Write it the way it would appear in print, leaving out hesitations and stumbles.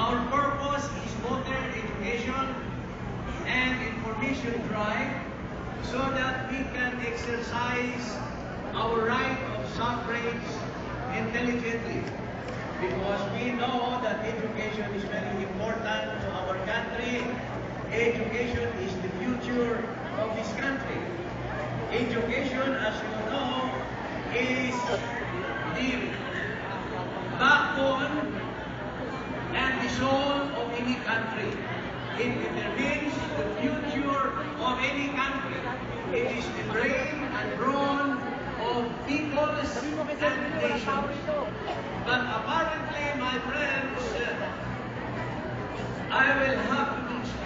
Our purpose is voter education and information drive so that we can exercise our right of suffrage intelligently. Because we know that education is very important to our country. Education is the future of this country. Education, as you know, is the backbone and the soul of any country. It determines the future of any country. It is the brain and brawn of peoples and nations. But apparently, my friends, I will have